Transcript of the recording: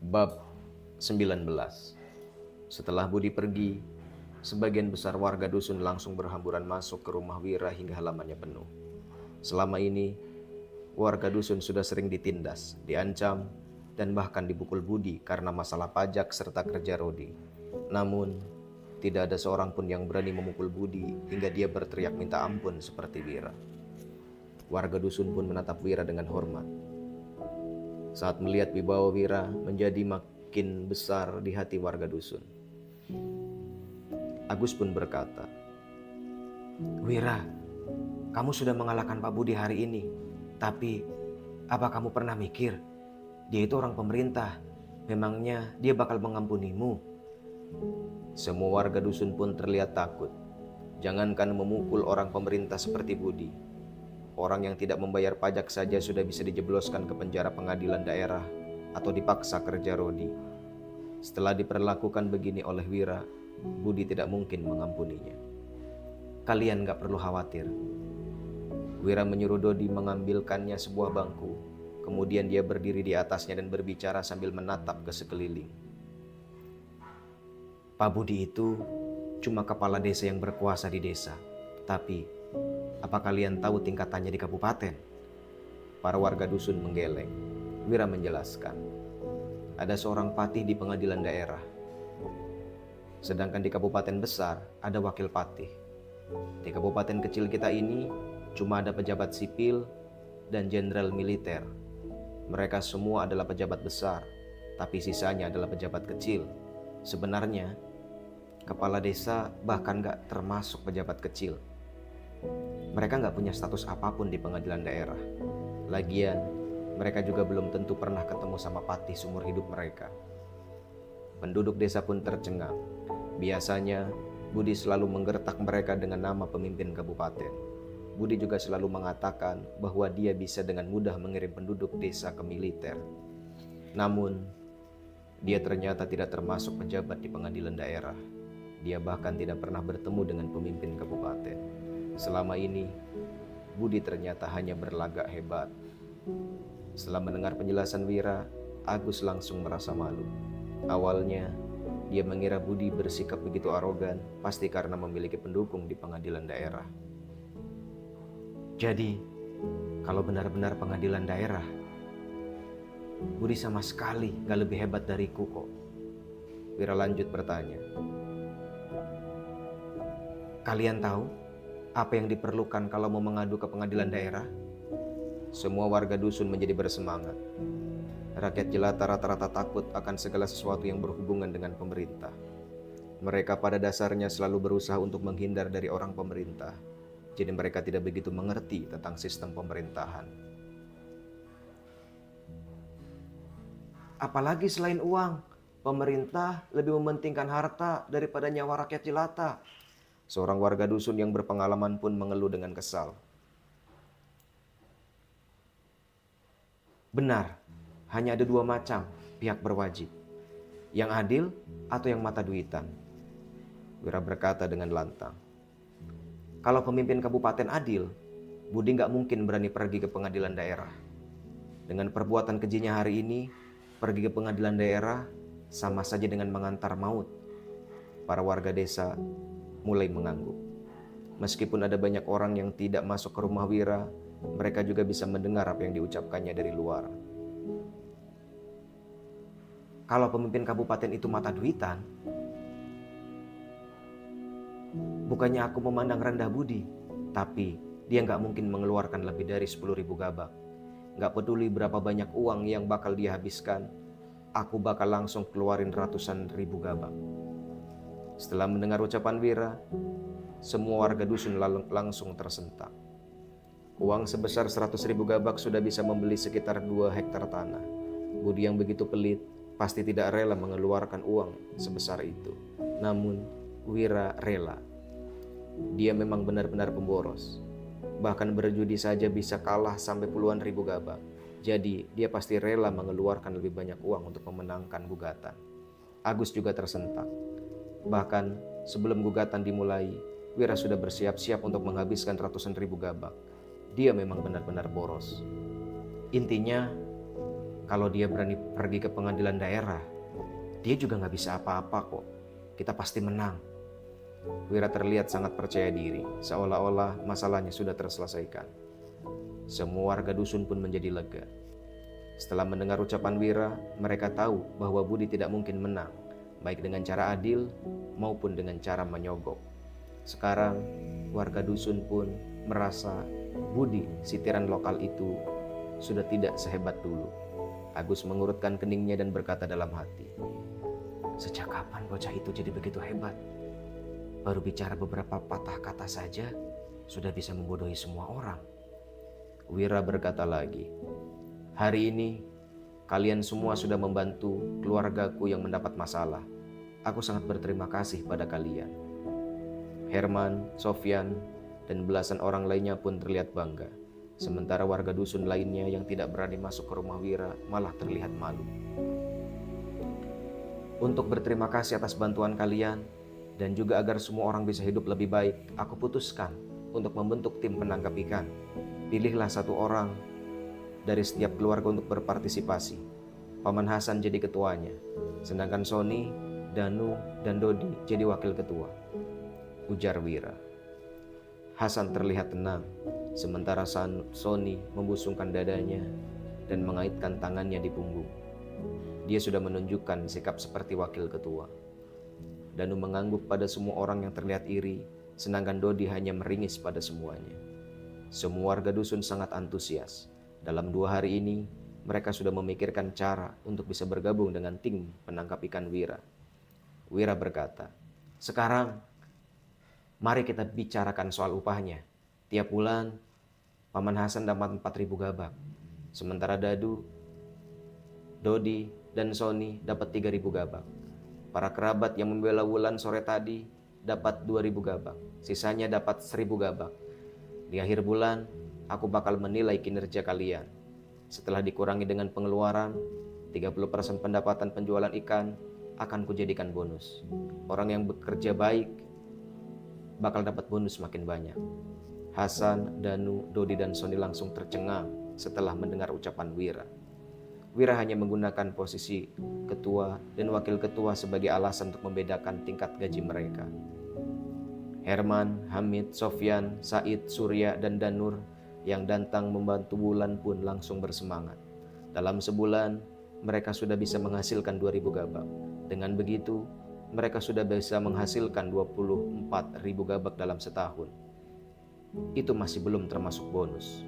Bab 19. Setelah Budi pergi, sebagian besar warga dusun langsung berhamburan masuk ke rumah Wira hingga halamannya penuh. Selama ini, warga dusun sudah sering ditindas, diancam, dan bahkan dipukul Budi karena masalah pajak serta kerja rodi. Namun, tidak ada seorang pun yang berani memukul Budi hingga dia berteriak minta ampun seperti Wira. Warga dusun pun menatap Wira dengan hormat. Saat melihat wibawa Wira menjadi makin besar di hati warga dusun, Agus pun berkata, "Wira, kamu sudah mengalahkan Pak Budi hari ini. Tapi, apa kamu pernah mikir, dia itu orang pemerintah. Memangnya dia bakal mengampunimu?" Semua warga dusun pun terlihat takut. Jangankan memukul orang pemerintah seperti Budi. Orang yang tidak membayar pajak saja sudah bisa dijebloskan ke penjara pengadilan daerah atau dipaksa kerja rodi. Setelah diperlakukan begini oleh Wira, Budi tidak mungkin mengampuninya. "Kalian gak perlu khawatir." Wira menyuruh Dodi mengambilkannya sebuah bangku. Kemudian dia berdiri di atasnya dan berbicara sambil menatap ke sekeliling. "Pak Budi itu cuma kepala desa yang berkuasa di desa. Tapi apa kalian tahu tingkatannya di kabupaten?" Para warga dusun menggeleng. Wira menjelaskan, ada seorang patih di pengadilan daerah. Sedangkan di kabupaten besar ada wakil patih. Di kabupaten kecil kita ini cuma ada pejabat sipil dan jenderal militer. Mereka semua adalah pejabat besar, tapi sisanya adalah pejabat kecil. Sebenarnya, kepala desa bahkan gak termasuk pejabat kecil. Mereka gak punya status apapun di pengadilan daerah. Lagian, mereka juga belum tentu pernah ketemu sama patih seumur hidup mereka. Penduduk desa pun tercengang. Biasanya, Budi selalu menggertak mereka dengan nama pemimpin kabupaten. Budi juga selalu mengatakan bahwa dia bisa dengan mudah mengirim penduduk desa ke militer. Namun, dia ternyata tidak termasuk pejabat di pengadilan daerah. Dia bahkan tidak pernah bertemu dengan pemimpin kabupaten. Selama ini, Budi ternyata hanya berlagak hebat. Setelah mendengar penjelasan Wira, Agus langsung merasa malu. Awalnya, dia mengira Budi bersikap begitu arogan, pasti karena memiliki pendukung di pengadilan daerah. "Jadi, kalau benar-benar pengadilan daerah, Budi sama sekali gak lebih hebat dariku kok?" Wira lanjut bertanya. "Kalian tahu apa yang diperlukan kalau mau mengadu ke pengadilan daerah?" Semua warga dusun menjadi bersemangat. Rakyat jelata rata-rata takut akan segala sesuatu yang berhubungan dengan pemerintah. Mereka pada dasarnya selalu berusaha untuk menghindar dari orang pemerintah. Jadi mereka tidak begitu mengerti tentang sistem pemerintahan. "Apalagi selain uang, pemerintah lebih mementingkan harta daripada nyawa rakyat jelata." Seorang warga dusun yang berpengalaman pun mengeluh dengan kesal. "Benar, hanya ada dua macam pihak berwajib. Yang adil atau yang mata duitan." Wira berkata dengan lantang. "Kalau pemimpin kabupaten adil, Budi gak mungkin berani pergi ke pengadilan daerah. Dengan perbuatan kejinya hari ini, pergi ke pengadilan daerah sama saja dengan mengantar maut." Para warga desa mulai mengangguk. Meskipun ada banyak orang yang tidak masuk ke rumah Wira, mereka juga bisa mendengar apa yang diucapkannya dari luar. "Kalau pemimpin kabupaten itu mata duitan, bukannya aku memandang rendah Budi, tapi dia gak mungkin mengeluarkan lebih dari 10.000 gabak. Gak peduli berapa banyak uang yang bakal dia habiskan, aku bakal langsung keluarin ratusan ribu gabak." Setelah mendengar ucapan Wira, semua warga dusun langsung tersentak. Uang sebesar 100.000 gabak sudah bisa membeli sekitar 2 hektar tanah. Budi yang begitu pelit pasti tidak rela mengeluarkan uang sebesar itu. Namun Wira rela. Dia memang benar-benar pemboros. Bahkan berjudi saja bisa kalah sampai puluhan ribu gabak. Jadi dia pasti rela mengeluarkan lebih banyak uang untuk memenangkan gugatan. Agus juga tersentak. Bahkan sebelum gugatan dimulai, Wira sudah bersiap-siap untuk menghabiskan ratusan ribu gabak. Dia memang benar-benar boros. Intinya, Kalau dia berani pergi ke pengadilan daerah, dia juga nggak bisa apa-apa kok. Kita pasti menang. Wira terlihat sangat percaya diri, seolah-olah masalahnya sudah terselesaikan. Semua warga dusun pun menjadi lega. Setelah mendengar ucapan Wira, mereka tahu bahwa Budi tidak mungkin menang, baik dengan cara adil maupun dengan cara menyogok. Sekarang, warga dusun pun merasa Budi, sitiran lokal itu, sudah tidak sehebat dulu. Agus mengurutkan keningnya dan berkata dalam hati, "Sejak kapan bocah itu jadi begitu hebat? Baru bicara beberapa patah kata saja, sudah bisa membodohi semua orang." Wira berkata lagi, "Hari ini, kalian semua sudah membantu keluargaku yang mendapat masalah. Aku sangat berterima kasih pada kalian." Herman, Sofyan, dan belasan orang lainnya pun terlihat bangga. Sementara warga dusun lainnya yang tidak berani masuk ke rumah Wira malah terlihat malu. "Untuk berterima kasih atas bantuan kalian, dan juga agar semua orang bisa hidup lebih baik, aku putuskan untuk membentuk tim penangkap ikan. Pilihlah satu orang dari setiap keluarga untuk berpartisipasi. Paman Hasan jadi ketuanya, sedangkan Sony, Danu, dan Dodi jadi wakil ketua," ujar Wira. Hasan terlihat tenang, sementara Sony membusungkan dadanya dan mengaitkan tangannya di punggung. Dia sudah menunjukkan sikap seperti wakil ketua. Danu mengangguk pada semua orang yang terlihat iri, sedangkan Dodi hanya meringis pada semuanya. Semua warga dusun sangat antusias. Dalam 2 hari ini, mereka sudah memikirkan cara untuk bisa bergabung dengan tim penangkap ikan Wira. Wira berkata, "Sekarang, mari kita bicarakan soal upahnya. Tiap bulan, Paman Hasan dapat 4.000 gabak. Sementara Dodi, dan Sony dapat 3.000 gabak. Para kerabat yang membela Wulan sore tadi dapat 2.000 gabak. Sisanya dapat 1.000 gabak. Di akhir bulan, aku bakal menilai kinerja kalian. Setelah dikurangi dengan pengeluaran, 30% pendapatan penjualan ikan akan kujadikan bonus. Orang yang bekerja baik bakal dapat bonus makin banyak." Hasan, Danu, Dodi, dan Sony langsung tercengang setelah mendengar ucapan Wira. Wira hanya menggunakan posisi ketua dan wakil ketua sebagai alasan untuk membedakan tingkat gaji mereka. Herman, Hamid, Sofyan, Said, Surya, dan Danur yang datang membantu Wulan pun langsung bersemangat. Dalam sebulan, mereka sudah bisa menghasilkan 2.000 gabak. Dengan begitu, mereka sudah bisa menghasilkan 24.000 gabak dalam setahun. Itu masih belum termasuk bonus.